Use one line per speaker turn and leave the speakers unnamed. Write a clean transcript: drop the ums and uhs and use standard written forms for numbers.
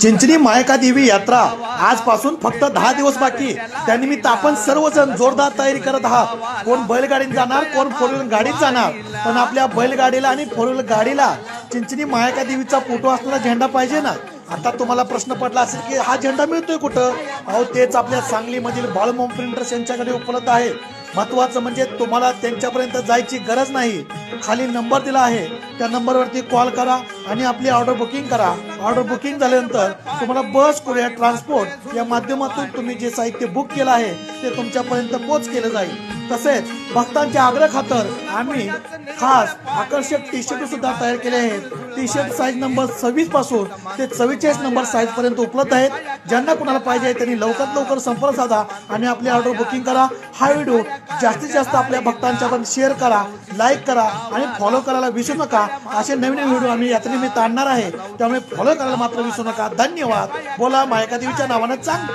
चिंचणी मायका देवी यात्रा आजपासून फक्त 10 दिवस बाकी। त्यानिमित्त आपण सर्वजण जोरदार तयारी करत आहात। कोण बैलगाडीत जाणार, कोण फोर व्हीलर गाडीत जाणार, पण आपल्या बैलगाडीला आणि फोर व्हीलर गाडीला चिंचणी मायका देवीचा फोटो असलेला झेंडा पाहिजे ना। आता तुम्हाला प्रश्न पडला असेल की हा झेंडा मिळतोय कुठं? अहो तेच आपल्या सांगलीमधील बाळूमामा प्रिंटर्स यांच्याकडे उपलब्ध आहे। महत्वाचं म्हणजे तुम्हाला त्यांच्यापर्यंत जायची गरज नाही। खाली नंबर दिला आहे, त्या नंबरवरती कॉल करा आणि आपली ऑर्डर बुकिंग करा। ऑर्डर बुकिंग झाल्यानंतर तुम्हाला बस, कुरिअर, ट्रान्सपोर्ट या माध्यमातून तुम्ही जे साहित्य बुक केलं आहे ते तुमच्यापर्यंत पोच केलं जाईल। तसेच भक्तांच्या आग्रह खातर आम्ही खास आकर्षक टी शर्ट सुद्धा तयार केले आहेत। टी शर्ट साईज नंबर 26 पासून ते 44 नंबर साईज पर्यंत उपलब्ध आहेत। ज्यांना कुणाला पाहिजे त्यांनी लवकरात लवकर संपर्क साधा आणि आपली ऑर्डर बुकिंग करा। हा व्हिडिओ जास्तीत जास्त आपल्या भक्तांच्यापर्यंत शेअर करा, लाईक करा आणि फॉलो करायला विसरू नका। असे नवीन व्हिडिओ आम्ही यात्रेनिमित्त आणणार आहे, त्यामुळे फॉलो करायला मात्र विसरू नका। धन्यवाद। बोला मायका देवीच्या नावानं चांग